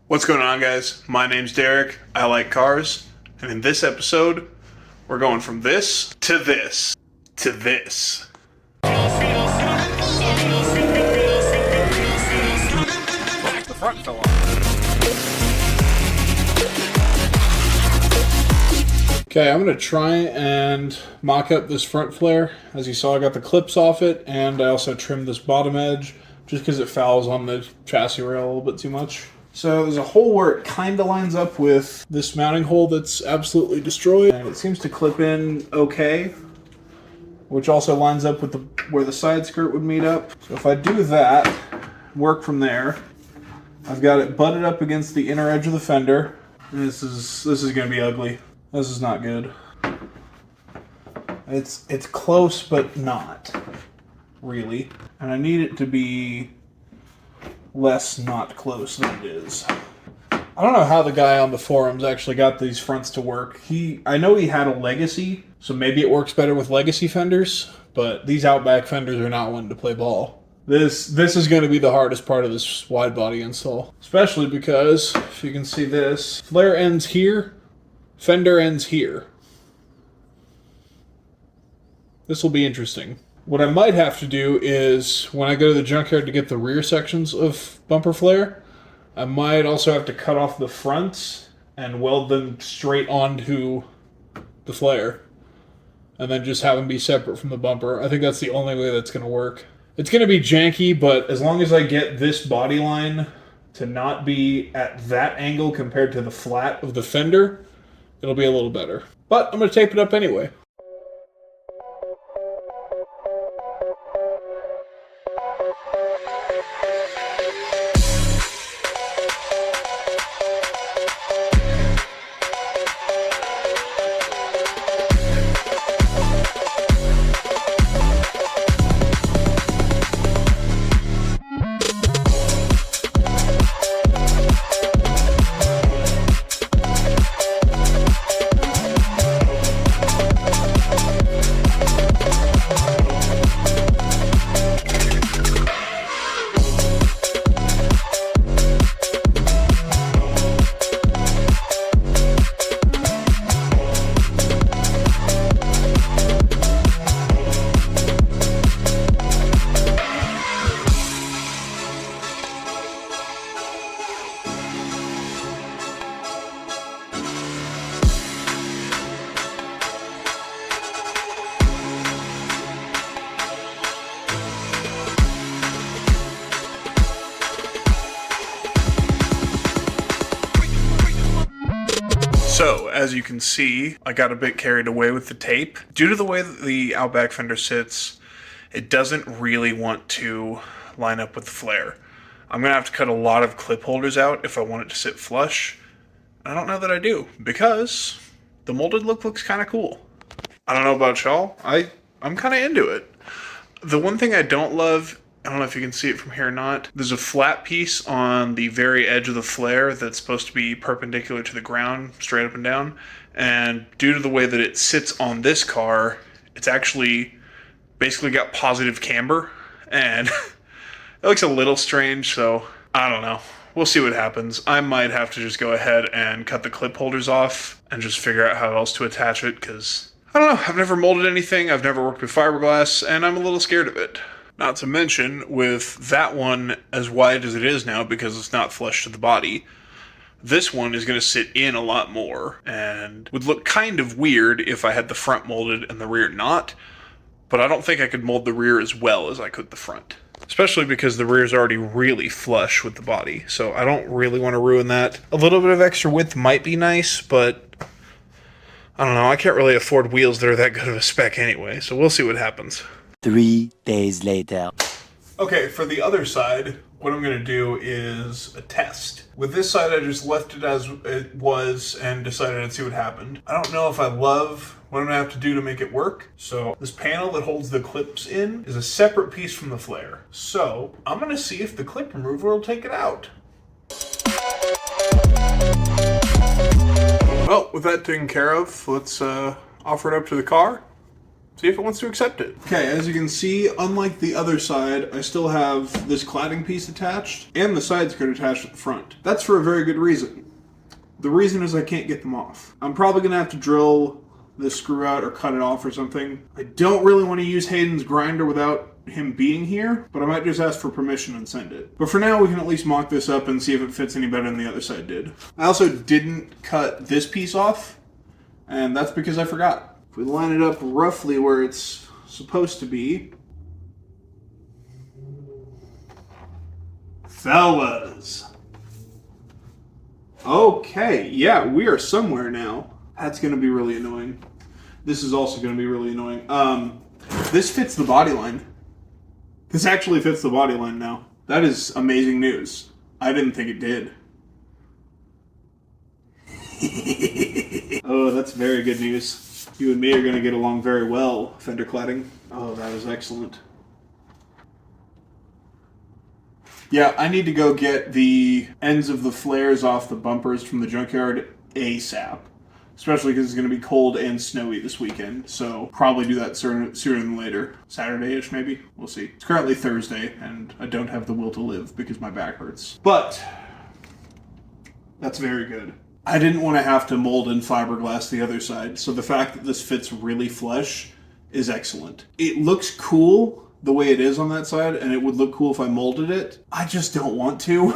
What's going on, guys? My name's Derek. I like cars. And in this episode, we're going from this to this to this. The front fell off. Okay, I'm going to try and mock up this front flare. As you saw, I got the clips off it, and I also trimmed this bottom edge just because it fouls on the chassis rail a little bit too much. So there's a hole where it kind of lines up with this mounting hole that's absolutely destroyed, and it seems to clip in okay, which also lines up with where the side skirt would meet up. So if I do that, work from there, I've got it butted up against the inner edge of the fender. And this is going to be ugly. This is not good. It's close, but not really. And I need it to be less not close than it is. I don't know how the guy on the forums actually got these fronts to work. I know he had a Legacy, so maybe it works better with Legacy fenders, but these Outback fenders are not one to play ball. This is going to be the hardest part of this wide body install, especially because, if you can see this, flare ends here, fender ends here. This will be interesting. What I might have to do is, when I go to the junkyard to get the rear sections of bumper flare, I might also have to cut off the fronts and weld them straight onto the flare, and then just have them be separate from the bumper. I think that's the only way that's going to work. It's going to be janky, but as long as I get this body line to not be at that angle compared to the flat of the fender, it'll be a little better. But I'm going to tape it up anyway. So, as you can see, I got a bit carried away with the tape. Due to the way that the Outback fender sits, it doesn't really want to line up with the flare. I'm going to have to cut a lot of clip holders out if I want it to sit flush. I don't know that I do, because the molded look looks kind of cool. I don't know about y'all. I'm kind of into it. The one thing I don't love, I don't know if you can see it from here or not, there's a flat piece on the very edge of the flare that's supposed to be perpendicular to the ground, straight up and down. And due to the way that it sits on this car, it's actually basically got positive camber. And it looks a little strange, so I don't know. We'll see what happens. I might have to just go ahead and cut the clip holders off and just figure out how else to attach it, because I don't know. I've never molded anything. I've never worked with fiberglass, and I'm a little scared of it. Not to mention, with that one as wide as it is now, because it's not flush to the body, this one is going to sit in a lot more, and would look kind of weird if I had the front molded and the rear not, but I don't think I could mold the rear as well as I could the front. Especially because the rear is already really flush with the body, so I don't really want to ruin that. A little bit of extra width might be nice, but I don't know, I can't really afford wheels that are that good of a spec anyway, so we'll see what happens. 3 days later. Okay, for the other side, what I'm going to do is a test. With this side, I just left it as it was and decided I'd see what happened. I don't know if I love what I'm going to have to do to make it work. So this panel that holds the clips in is a separate piece from the flare. So I'm going to see if the clip remover will take it out. Well, with that taken care of, let's offer it up to the car, See if it wants to accept it. Okay, as you can see, unlike the other side, I still have this cladding piece attached and the side skirt attached at the front. That's for a very good reason. The reason is I can't get them off. I'm probably gonna have to drill this screw out or cut it off or something. I don't really want to use Hayden's grinder without him being here, but I might just ask for permission and send it. But for now, we can at least mock this up and see if it fits any better than the other side did. I also didn't cut this piece off, and that's because I forgot. If we line it up roughly where it's supposed to be. Fellas. Okay, yeah, we are somewhere now. That's going to be really annoying. This is also going to be really annoying. This fits the body line. This actually fits the body line now. That is amazing news. I didn't think it did. Oh, that's very good news. You and me are going to get along very well, fender cladding. Oh, that is excellent. Yeah, I need to go get the ends of the flares off the bumpers from the junkyard ASAP. Especially because it's going to be cold and snowy this weekend. So probably do that sooner than later. Saturday-ish maybe? We'll see. It's currently Thursday and I don't have the will to live because my back hurts. But that's very good. I didn't want to have to mold in fiberglass the other side. So the fact that this fits really flush is excellent. It looks cool the way it is on that side, and it would look cool if I molded it. I just don't want to.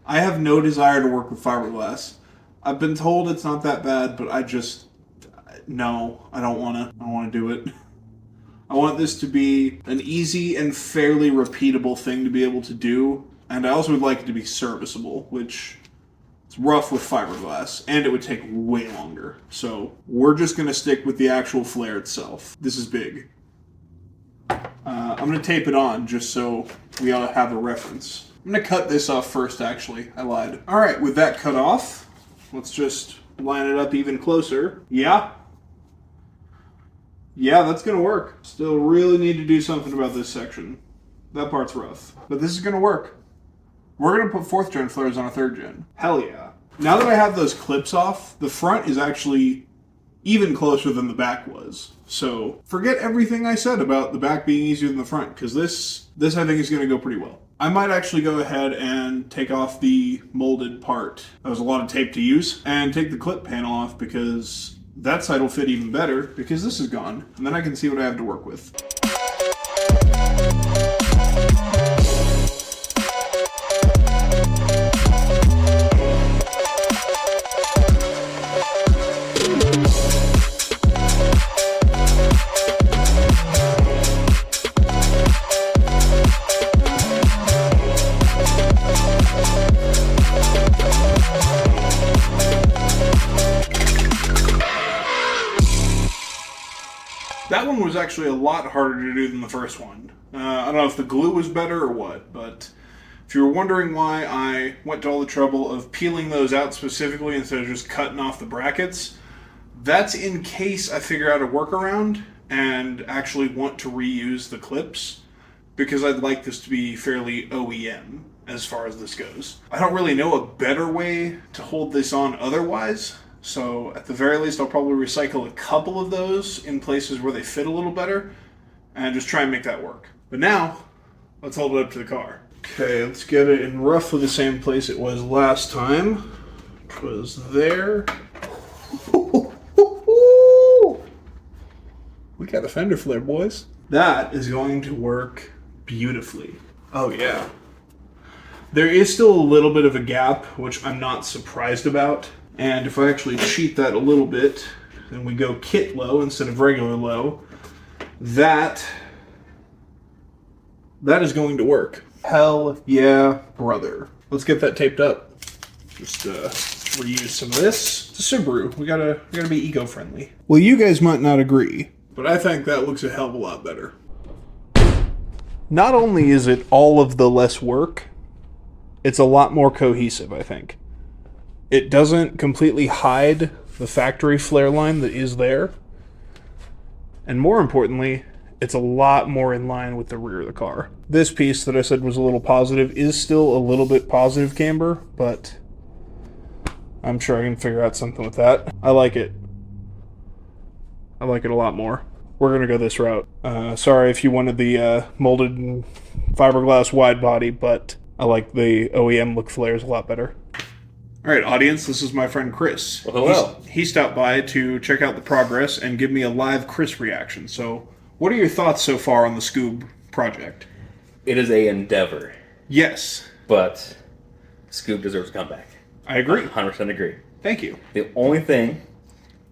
I have no desire to work with fiberglass. I've been told it's not that bad, but I just, no, I don't want to do it. I want this to be an easy and fairly repeatable thing to be able to do, and I also would like it to be serviceable, which is rough with fiberglass, and it would take way longer. So we're just going to stick with the actual flare itself. This is big. I'm going to tape it on just so we all have a reference. I'm going to cut this off first, actually. I lied. All right, with that cut off, let's just line it up even closer. Yeah, that's going to work. Still really need to do something about this section. That part's rough. But this is going to work. We're going to put 4th gen flares on a 3rd gen. Hell yeah. Now that I have those clips off, the front is actually even closer than the back was. So forget everything I said about the back being easier than the front, because this I think is going to go pretty well. I might actually go ahead and take off the molded part. That was a lot of tape to use. And take the clip panel off because that side will fit even better because this is gone. And then I can see what I have to work with. That one was actually a lot harder to do than the first one. I don't know if the glue was better or what, but if you were wondering why I went to all the trouble of peeling those out specifically instead of just cutting off the brackets, that's in case I figure out a workaround and actually want to reuse the clips, because I'd like this to be fairly OEM as far as this goes. I don't really know a better way to hold this on otherwise. So at the very least, I'll probably recycle a couple of those in places where they fit a little better and just try and make that work. But now, let's hold it up to the car. Okay, let's get it in roughly the same place it was last time, which was there. We got a fender flare, boys. That is going to work beautifully. Oh yeah. There is still a little bit of a gap, which I'm not surprised about. And if I actually cheat that a little bit, and we go kit low instead of regular low, that is going to work. Hell yeah, brother. Let's get that taped up. Just reuse some of this. It's a Subaru. We gotta be eco-friendly. Well, you guys might not agree, but I think that looks a hell of a lot better. Not only is it all of the less work, it's a lot more cohesive, I think. It doesn't completely hide the factory flare line that is there. And more importantly, it's a lot more in line with the rear of the car. This piece that I said was a little positive is still a little bit positive camber, but I'm sure I can figure out something with that. I like it. I like it a lot more. We're going to go this route. Sorry if you wanted the molded fiberglass wide body, but I like the OEM look flares a lot better. All right, audience, this is my friend Chris. Well, hello. He stopped by to check out the progress and give me a live Chris reaction. So, what are your thoughts so far on the Scoob project? It is a endeavor, Yes, but Scoob deserves a comeback. I agree. 100% agree. Thank you. The only thing,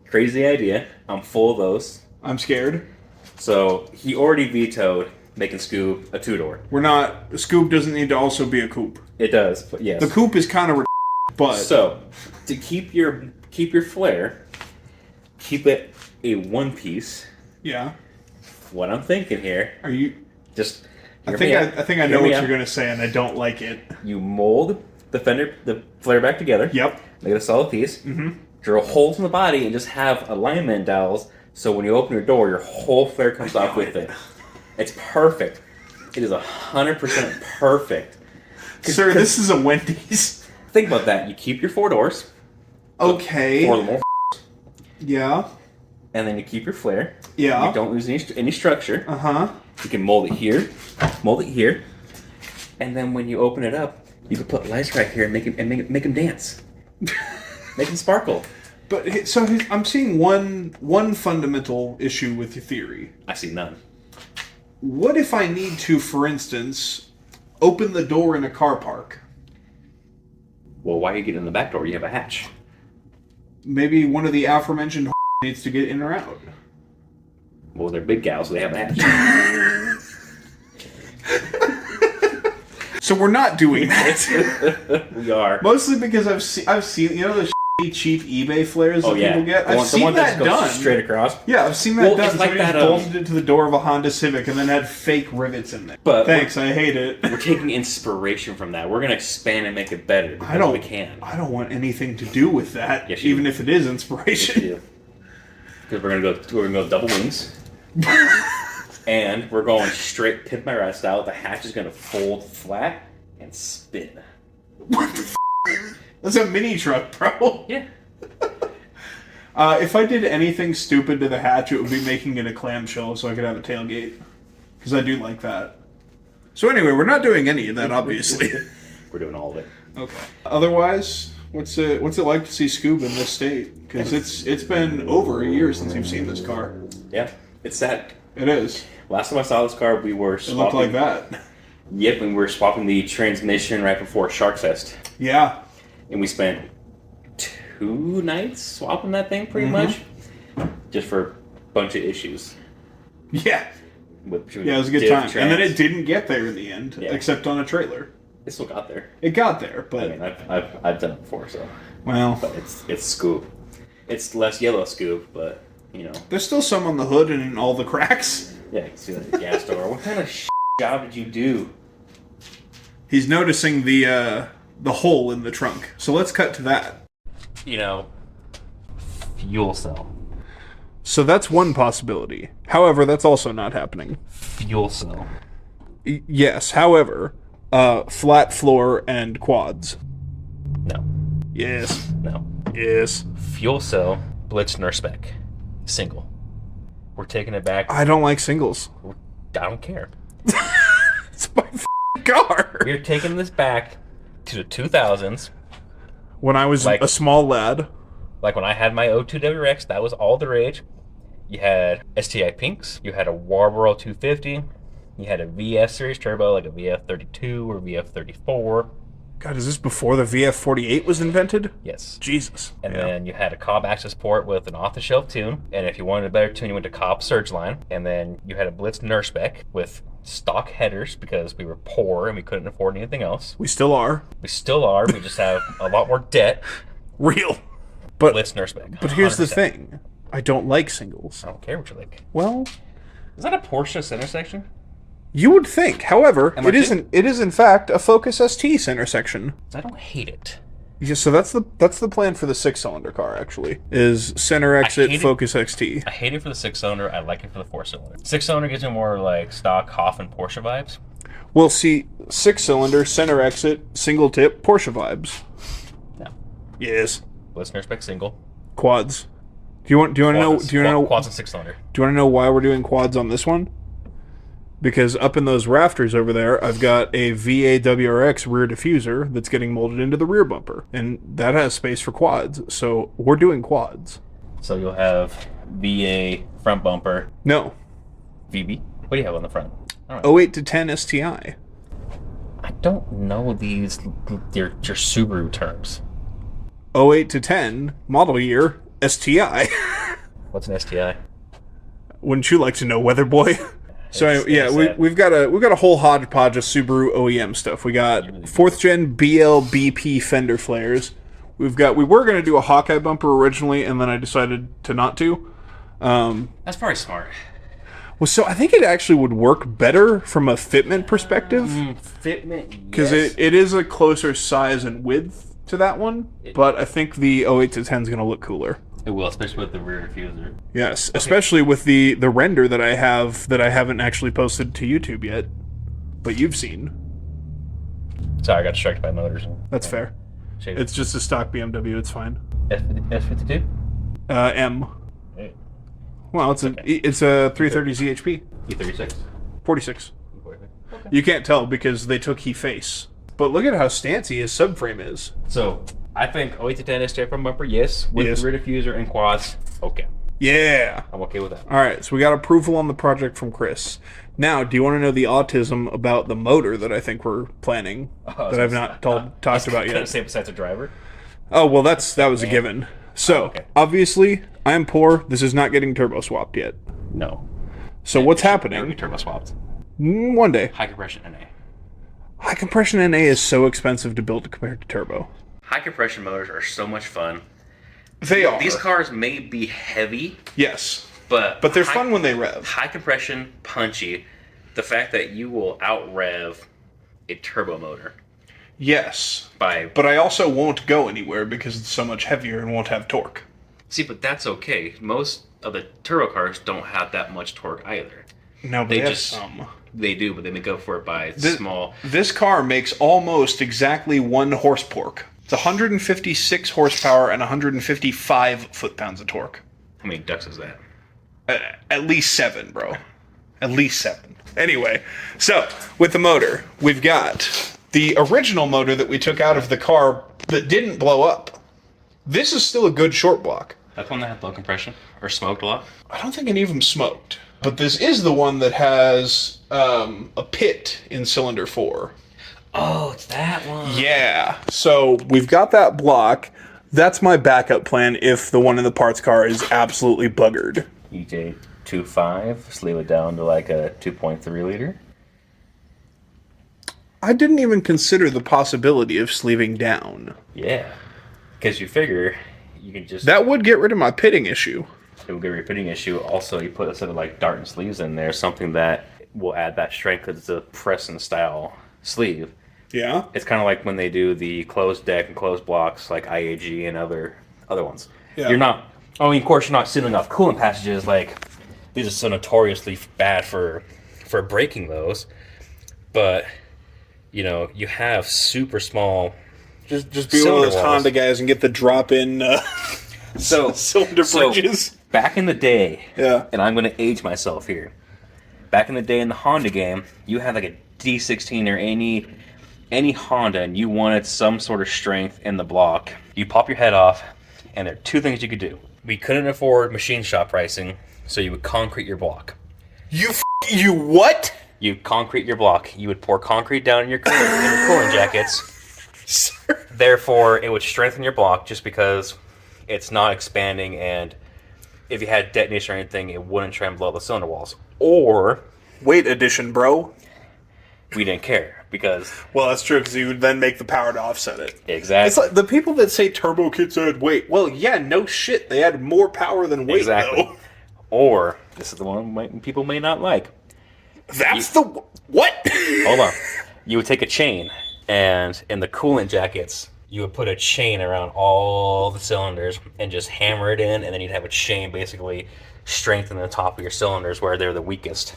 crazy idea, I'm full of those. I'm scared. So he already vetoed making Scoob a two-door. We're not... Scoob doesn't need to also be a coupe. It does, but yes. The coupe is kind of but... So, to keep your flare, keep it a one-piece. Yeah. What I'm thinking here, Are you... just... I think I know what you're going to say, and I don't like it. You mold the flare back together. Yep. Make it a solid piece. Mm-hmm. Drill holes in the body and just have alignment dowels so when you open your door, your whole flare comes off with it. It's perfect. It is 100% perfect. Sir, this is a Wendy's. Think about that. You keep your 4 doors. Okay. 4 of them. Yeah. And then you keep your flare. Yeah. You don't lose any structure. Uh-huh. You can mold it here, and then when you open it up, you can put lights right here and make them dance, make them sparkle. But so I'm seeing one fundamental issue with your theory. I see none. What if I need to, for instance, open the door in a car park? Well, why are you getting in the back door? You have a hatch. Maybe one of the aforementioned needs to get in or out. Well, they're big gals, so they have a hatch. So we're not doing that. We are. Mostly because I've seen you know the cheap eBay flares that people get. I've seen that done straight across. Yeah, I've seen that done. It's like Somebody that, just bolted it to the door of a Honda Civic and then had fake rivets in there. But thanks, I hate it. We're taking inspiration from that. We're gonna expand and make it better. We can. I don't want anything to do with that. Yes, you even do. if it is inspiration. Because we're gonna go double wings. And we're going straight pimp my ride style. The hatch is gonna fold flat and spin. What the That's a mini truck, bro. Yeah. If I did anything stupid to the hatch, it would be making it a clamshell so I could have a tailgate. Because I do like that. So anyway, we're not doing any of that, obviously. We're doing all of it. Okay. Otherwise, what's it like to see Scoob in this state? Because it's been over a year since you've seen this car. Yeah, it's sad. It is. Last time I saw this car, we were swapping. It looked like that. Yep, and we were swapping the transmission right before Shark Fest. Yeah. And we spent 2 nights swapping that thing pretty much. Just for a bunch of issues. Yeah. It was a good time. And then it didn't get there in the end, except on a trailer. It still got there. It got there, but... I mean, I've done it before, so... Well... But it's Scoob. It's less yellow Scoob, but, you know... There's still some on the hood and in all the cracks. Yeah, you can see that in the gas door. What kind of job did you do? He's noticing the hole in the trunk. So let's cut to that. You know, fuel cell. So that's one possibility. However, that's also not happening. Fuel cell. Yes, however, flat floor and quads. No. Yes. No. Yes. Fuel cell, Blitzner spec. Single. We're taking it back. I don't like singles. I don't care. It's my car. We're taking this back to the 2000s. When I was a small lad. Like when I had my 02 WRX, that was all the rage. You had STI Pinks. You had a Warborough 250. You had a VF series turbo, like a VF32 or VF34. God, is this before the VF48 was invented? Yes. Jesus. And then you had a Cobb access port with an off-the-shelf tune. And if you wanted a better tune, you went to Cobb Surgeline. And then you had a Blitz Nurspec with stock headers because we were poor and we couldn't afford anything else. We still are. We still are. We just have a lot more debt. Real. But Blitz Nurspec. But here's 100%. the thing. I don't like singles. I don't care what you like. Well, is that a Porsche center section? You would think. However, MR2? it isn't. It is in fact a Focus ST center section. I don't hate it. Yeah, so that's the plan for the 6-cylinder car. Actually, is center exit Focus XT. I hate it for the 6-cylinder. I like it for the 4-cylinder. 6-cylinder gives me more like stock Hoff and Porsche vibes. Well, see, 6-cylinder center exit single tip Porsche vibes. No. Yes. Listener spec single. Quads. Do you want to know? Do you want to know? Quads and 6-cylinder. Do you want to know why we're doing quads on this one? Because up in those rafters over there, I've got a VAWRX rear diffuser that's getting molded into the rear bumper, and that has space for quads. So we're doing quads. So you'll have VA front bumper. No, VB. What do you have on the front? I don't know. 08 to 10 STI. I don't know these your Subaru terms. 08 to 10 model year STI. What's an STI? Wouldn't you like to know, weather boy? So we've got a whole hodgepodge of Subaru OEM stuff. We got 4th gen BLBP fender flares. We were going to do a Hawkeye bumper originally, and then I decided to not to. That's probably smart. Well, so I think it actually would work better from a fitment perspective. Fitment, Because it is a closer size and width to that one, but I think the 08 to 10 is going to look cooler. It will, especially with the rear diffuser. Yes, okay. Especially with the render that I have that I haven't actually posted to YouTube yet, but you've seen. Sorry, I got distracted by motors. That's fair. Shaded. It's just a stock BMW. It's fine. S52? M. Hey. Well, it's a 330 ZHP. E36? 46. Okay. You can't tell because they took he face. But look at how stancy his subframe is. So, I think 08 to 10 STI front bumper, yes. With the rear diffuser and quads, okay. Yeah. I'm okay with that. All right, so we got approval on the project from Chris. Now, do you want to know the autism about the motor that I think we're planning that I've not talked about yet? Say besides a driver? Oh, well, that was a given. So, okay. Obviously, I am poor. This is not getting turbo swapped yet. No. So what's happening? Turbo swapped. One day. High compression NA. High compression NA is so expensive to build compared to turbo. High compression motors are so much fun. They are. These cars may be heavy. Yes. But they're fun when they rev. High compression, punchy. The fact that you will out rev a turbo motor. Yes. But I also won't go anywhere because it's so much heavier and won't have torque. See, but that's okay. Most of the turbo cars don't have that much torque either. No, but they have some. They do, but they make up for it by small. This car makes almost exactly 1 horse pork. It's 156 horsepower and 155 foot-pounds of torque. How many ducks is that? At least 7, bro. At least 7. Anyway, so with the motor, we've got the original motor that we took out of the car that didn't blow up. This is still a good short block. That's one that had low compression or smoked a lot. I don't think any of them smoked. But this is the one that has a pit in cylinder 4. Oh, it's that one. Yeah. So we've got that block. That's my backup plan if the one in the parts car is absolutely buggered. EJ 2.5, sleeve it down to like a 2.3 liter. I didn't even consider the possibility of sleeving down. Yeah. Because you figure you can just... That would get rid of my pitting issue. It will get rid of your pitting issue. Also, you put a set of like dart and sleeves in there, something that will add that strength because it's a press and style sleeve. Yeah. It's kind of like when they do the closed deck and closed blocks like IAG and other ones. Yeah. You're not... I mean, of course, you're not sealing off coolant passages. Like, these are so notoriously bad for breaking those. But, you know, you have super small... Just be one of those Honda guys and get the drop-in cylinder bridges. Back in the day, yeah, and I'm going to age myself here. Back in the day in the Honda game, you had like a D16 or any Honda, and you wanted some sort of strength in the block. You pop your head off, and there are 2 things you could do. We couldn't afford machine shop pricing, so you would concrete your block. You what? You concrete your block. You would pour concrete down in your cooling jackets. Sir. Therefore, it would strengthen your block just because it's not expanding, and if you had detonation or anything, it wouldn't try and blow the cylinder walls. Or... Weight addition, bro. We didn't care, because... Well, that's true, because you would then make the power to offset it. Exactly. It's like the people that say turbo kits add weight. Well, yeah, no shit. They add more power than weight, exactly. Though. Or, this is the one people may not like. What? Hold on. You would take a chain, and in the coolant jackets, you would put a chain around all the cylinders and just hammer it in, and then you'd have a chain basically strengthen the top of your cylinders where they're the weakest.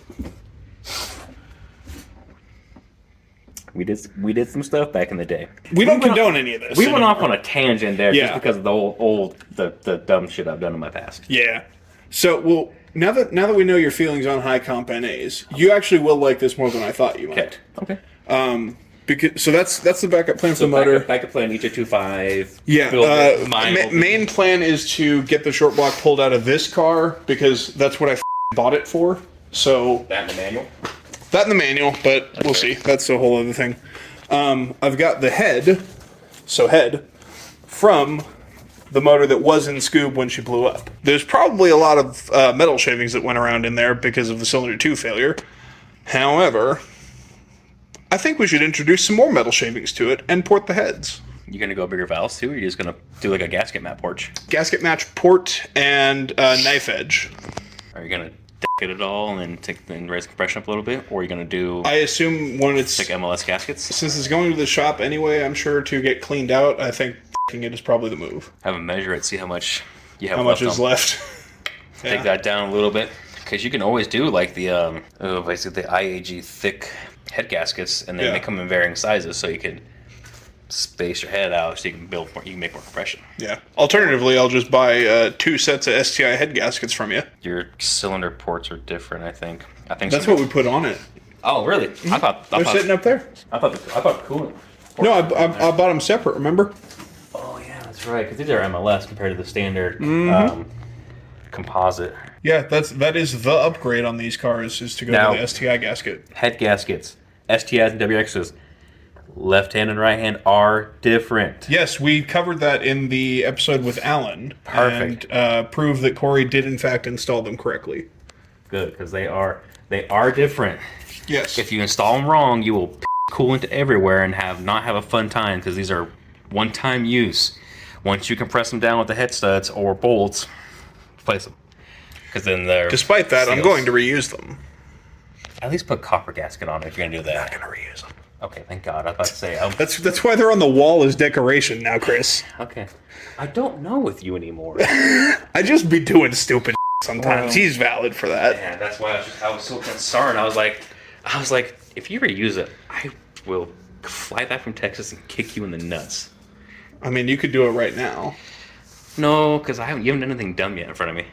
We did some stuff back in the day. We don't condone any of this. We went off on a tangent there Yeah. just because of the dumb shit I've done in my past. Yeah. So, well, now that we know your feelings on high comp NAs, you actually will like this more than I thought you might. Okay. So that's the backup plan for the motor. Backup plan, each at 2.5. Yeah. Mine Main plan is to get the short block pulled out of this car because that's what I bought it for. So that in the manual. That in the manual, but we'll see. That's a whole other thing. I've got the head from the motor that was in Scoob when she blew up. There's probably a lot of metal shavings that went around in there because of the cylinder 2 failure. However, I think we should introduce some more metal shavings to it and port the heads. You gonna go bigger valves too, or are you just gonna do like a gasket mat porch? Gasket match port and knife edge. Are you gonna deck it at all and raise compression up a little bit, or are you gonna do I assume when it's like MLS gaskets? Since it's going to the shop anyway, I'm sure to get cleaned out. I think it is probably the move. Have them measure it, see how much you have. How much is left? Take that down a little bit, because you can always do like the basically the IAG thick head gaskets, and then they come in varying sizes, so you can space your head out, so you can build more, you can make more compression. Yeah. Alternatively, I'll just buy 2 sets of STI head gaskets from you. Your cylinder ports are different, I think. That's what we put on it. Oh, really? I thought They're sitting up there. I thought coolant. No, I bought them separate. Remember? Oh yeah, that's right. Because these are MLS compared to the standard composite. Yeah, that is the upgrade on these cars is to go to the STI gasket. Head gaskets, STIs and WXs, left hand and right hand are different. Yes, we covered that in the episode with Alan. Perfect. And proved that Corey did in fact install them correctly. Good, because they are different. Yes. If you install them wrong, you will coolant everywhere and not have a fun time, because these are one-time use. Once you compress them down with the head studs or bolts, replace them. Because then they're Despite that, I'm seals. going to reuse them. At least put copper gasket on it if you're gonna do that. I'm not going to reuse them. Okay, thank God. I was about to say. That's why they're on the wall as decoration now, Chris. Okay. I don't know with you anymore. I just be doing stupid sometimes. Well, He's valid for that. Yeah, that's why I was so concerned. I was like, if you reuse it, I will fly back from Texas and kick you in the nuts. I mean, you could do it right now. No, because you haven't done anything dumb yet in front of me.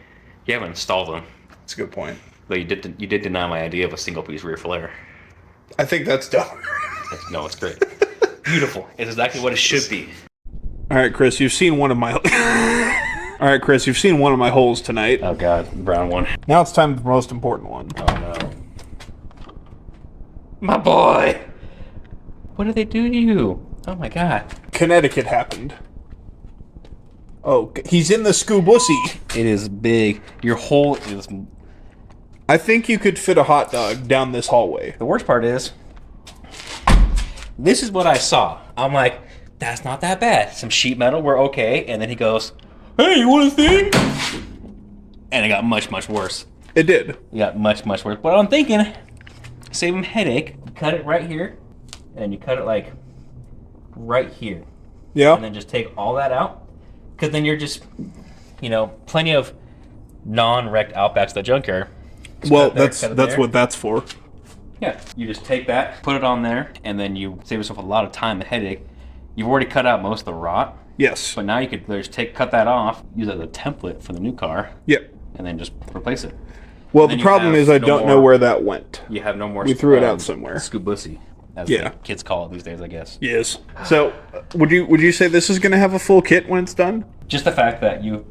You haven't installed them. That's a good point. Though you did deny my idea of a single piece rear flare. I think that's dumb. No, it's great. Beautiful. It's exactly what it should be. All right, Chris, you've seen one of my. All right, Chris, you've seen one of my holes tonight. Oh God, brown one. Now it's time for the most important one. Oh no. My boy. What did they do to you? Oh my God. Connecticut happened. Oh, he's in the Scoobussy. It is big. Your hole is. I think you could fit a hot dog down this hallway. The worst part is, this is what I saw. I'm like, that's not that bad. Some sheet metal, we're okay. And then he goes, hey, you want a thing? And it got much, much worse. It did. It got much, much worse. But I'm thinking, save him headache. You cut it right here. And you cut it like right here. Yeah. And then just take all that out. Because then you're just, plenty of non-wrecked Outbacks at the junkyard. Just Well, cut there, that's cut it that's there. what that's for. Yeah, you just take that, put it on there, and then you save yourself a lot of time and headache. You've already cut out most of the rot, Yes. but now you could just cut that off, use it as a template for the new car, Yep. and then just replace it. Well, Then the you problem have is I no don't know more- where that went. You have no more. We threw it out somewhere. Scoobussy, as Yeah. the kids call it these days, I guess. Yes. So, would you say this is going to have a full kit when it's done? Just the fact that you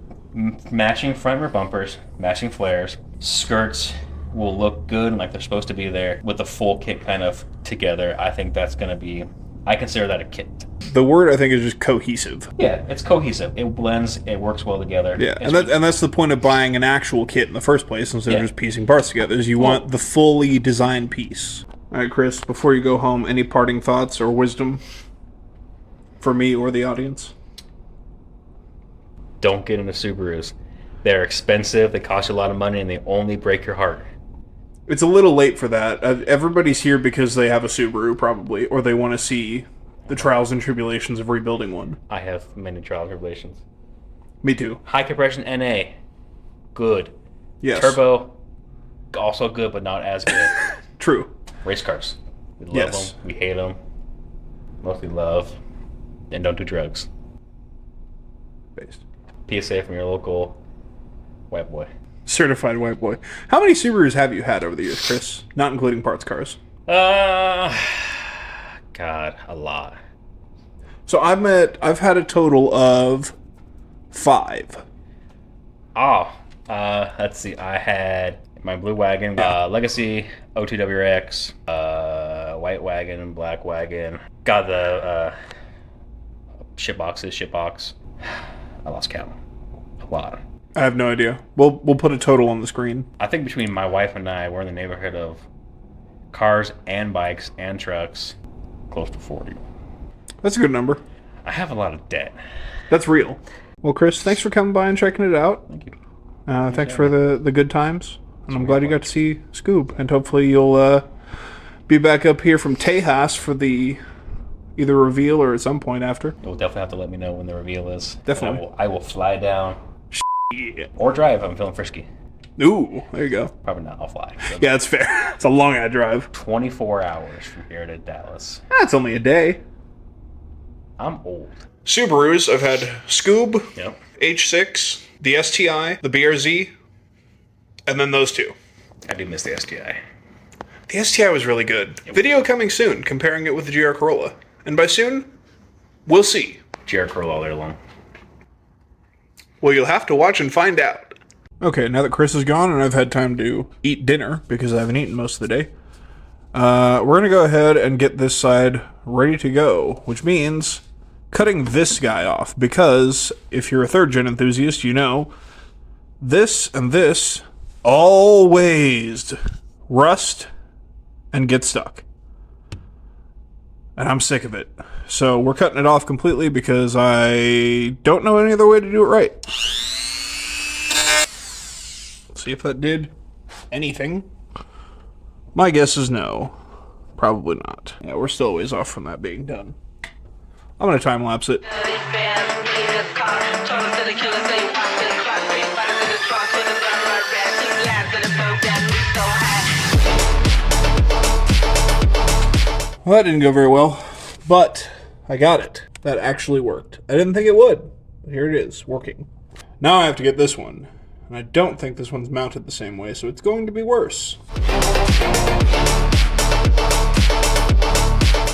matching front rear bumpers, matching flares, skirts will look good and like they're supposed to be there with the full kit kind of together. I think that's going to be. I consider that a kit. The word I think is just cohesive. Yeah, it's cohesive. It blends. It works well together. Yeah, It's and that's the point of buying an actual kit in the first place instead of Yeah. just piecing parts together. Is you want the fully designed piece. All right, Chris. Before you go home, any parting thoughts or wisdom for me or the audience? Don't get into Subarus. They're expensive. They cost you a lot of money, and they only break your heart. It's a little late for that. Everybody's here because they have a Subaru, probably, or they want to see the trials and tribulations of rebuilding one. I have many trial tribulations. Me too. High compression NA, good. Yes. Turbo, also good, but not as good. True. Race cars, we love Yes. them. We hate them. mostly love, and don't do drugs. Based. PSA from your local white boy. Certified white boy. How many Subarus have you had over the years, Chris? Not including parts cars. God, a lot. So I've had a total of 5. Oh, let's see. I had my blue wagon, Legacy, O2WRX, white wagon, black wagon. Got the shitbox. I lost count. A lot. I have no idea. We'll put a total on the screen. I think between my wife and I, we're in the neighborhood of cars and bikes and trucks, close to 40. That's a good number. I have a lot of debt. That's real. Well, Chris, thanks for coming by and checking it out. Thank you. Thanks for the good times. And I'm glad you got to see Scoob. And hopefully you'll be back up here from Tejas for the either reveal or at some point after. You'll definitely have to let me know when the reveal is. Definitely. I will fly down. Yeah. Or drive if I'm feeling frisky. Ooh, there you go. Probably not. I'll fly. So Yeah, that's fair. It's a long drive. 24 hours from here to Dallas. That's only a day. I'm old. Subarus, I've had Scoob, Yep. H6, the STI, the BRZ, and then those two. I do miss the STI. The STI was really good. Video coming soon, comparing it with the GR Corolla. And by soon, we'll see. GR Corolla all day long. Well, you'll have to watch and find out. Okay, now that Chris is gone and I've had time to eat dinner because I haven't eaten most of the day, we're going to go ahead and get this side ready to go, which means cutting this guy off because if you're a third-gen enthusiast, you know this and this always rust and get stuck. And I'm sick of it. So we're cutting it off completely because I don't know any other way to do it right. See if that did anything. My guess is no. Probably not. Yeah, we're still a ways off from that being done. I'm going to time lapse it. Well, that didn't go very well, but I got it. That actually worked. I didn't think it would, but here it is, working. Now I have to get this one, and I don't think this one's mounted the same way, so it's going to be worse.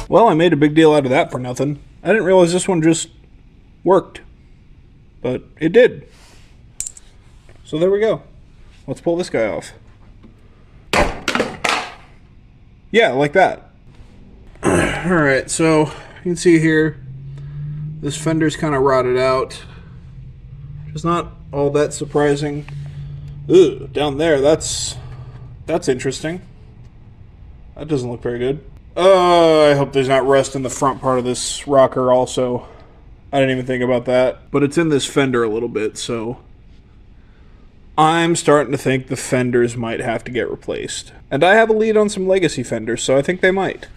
Well, I made a big deal out of that for nothing. I didn't realize this one just worked, but it did. So there we go. Let's pull this guy off. Yeah, like that. Alright, so you can see here, this fender's kind of rotted out. Which is not all that surprising. Ooh, down there, that's interesting. That doesn't look very good. I hope there's not rust in the front part of this rocker also. I didn't even think about that. But it's in this fender a little bit, so I'm starting to think the fenders might have to get replaced. And I have a lead on some legacy fenders, so I think they might.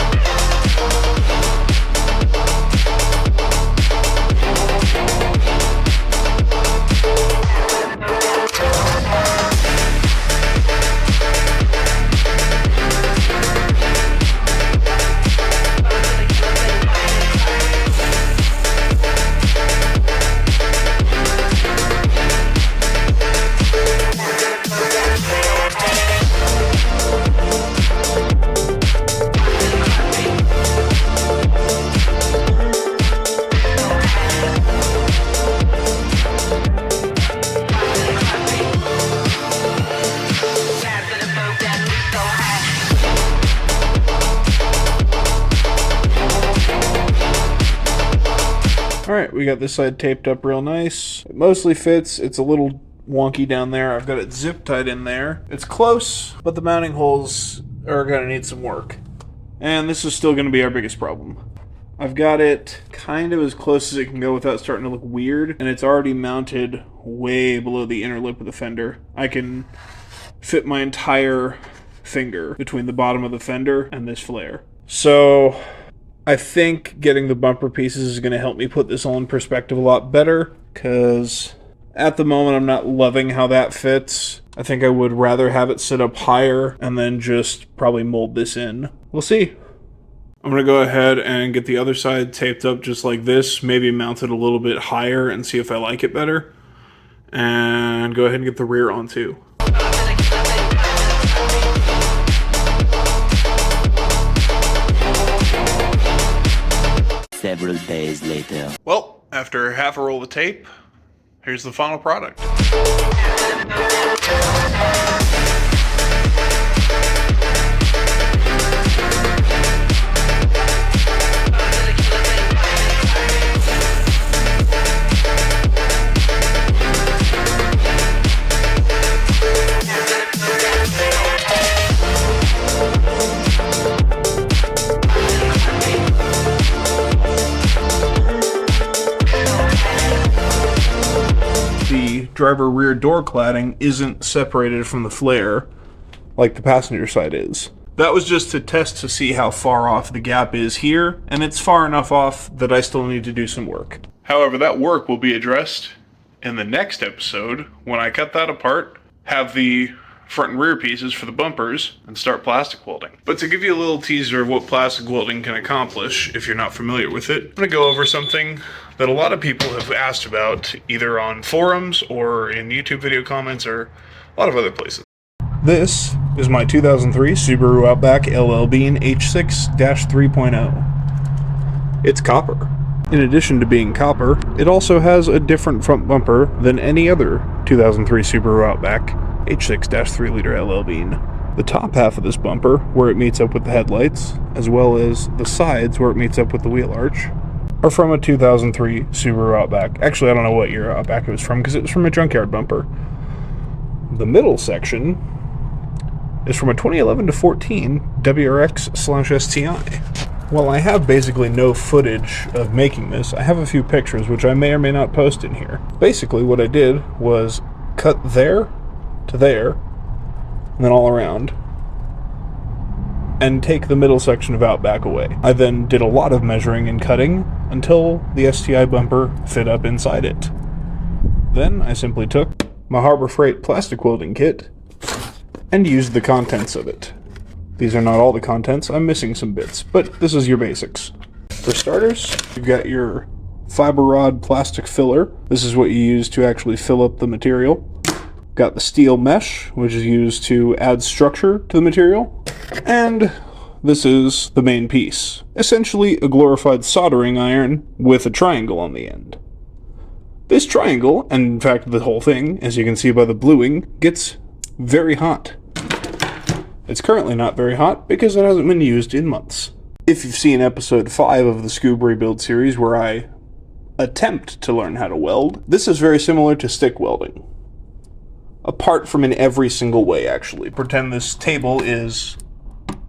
Alright, we got this side taped up real nice. It mostly fits. It's a little wonky down there. I've got it zip tied in there. It's close, but the mounting holes are going to need some work. And this is still going to be our biggest problem. I've got it kind of as close as it can go without starting to look weird, and it's already mounted way below the inner lip of the fender. I can fit my entire finger between the bottom of the fender and this flare. So I think getting the bumper pieces is going to help me put this all in perspective a lot better, because at the moment I'm not loving how that fits. I think I would rather have it sit up higher and then just probably mold this in. We'll see. I'm going to go ahead and get the other side taped up just like this, maybe mount it a little bit higher and see if I like it better. And go ahead and get the rear on too. Several days later. Well, after half a roll of tape, here's the final product. Driver rear door cladding isn't separated from the flare like the passenger side is. That was just to test to see how far off the gap is here, and it's far enough off that I still need to do some work. However, that work will be addressed in the next episode when I cut that apart, have the front and rear pieces for the bumpers, and start plastic welding. But to give you a little teaser of what plastic welding can accomplish, if you're not familiar with it, I'm going to go over something that a lot of people have asked about, either on forums or in YouTube video comments or a lot of other places. This is my 2003 Subaru Outback LL Bean H6-3.0. It's copper. In addition to being copper, it also has a different front bumper than any other 2003 Subaru Outback H6-3 liter LL Bean. The top half of this bumper, where it meets up with the headlights, as well as the sides where it meets up with the wheel arch, are from a 2003 Subaru Outback. Actually, I don't know what year Outback it was from, because it was from a junkyard bumper. The middle section is from a 2011-14 WRX/STI. While I have basically no footage of making this, I have a few pictures which I may or may not post in here. Basically, what I did was cut there to there, and then all around, and take the middle section of Outback away. I then did a lot of measuring and cutting until the STI bumper fit up inside it. Then I simply took my Harbor Freight plastic welding kit and used the contents of it. These are not all the contents, I'm missing some bits, but this is your basics. For starters, you've got your fiber rod plastic filler. This is what you use to actually fill up the material. Got the steel mesh, which is used to add structure to the material. And this is the main piece. Essentially a glorified soldering iron with a triangle on the end. This triangle, and in fact the whole thing, as you can see by the bluing, gets very hot. It's currently not very hot because it hasn't been used in months. If you've seen episode 5 of the Scoob Rebuild series where I attempt to learn how to weld, this is very similar to stick welding. Apart from in every single way, actually. Pretend this table is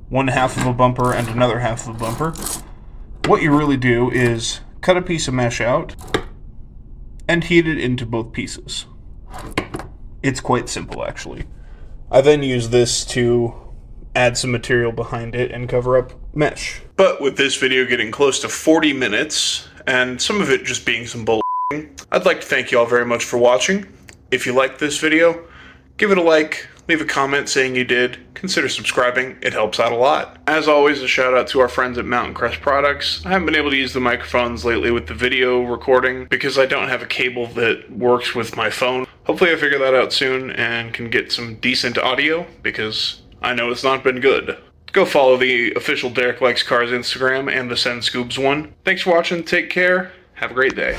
one half of a bumper and another half of a bumper. What you really do is cut a piece of mesh out and heat it into both pieces. It's quite simple, actually. I then use this to add some material behind it and cover up mesh. But with this video getting close to 40 minutes, and some of it just being some bull***, I'd like to thank you all very much for watching. If you liked this video, give it a like, leave a comment saying you did, consider subscribing, it helps out a lot. As always, a shout out to our friends at Mountain Crest Products. I haven't been able to use the microphones lately with the video recording because I don't have a cable that works with my phone. Hopefully I figure that out soon and can get some decent audio because I know it's not been good. Go follow the official Derek Likes Cars Instagram and the Send Scoobs one. Thanks for watching, take care, have a great day.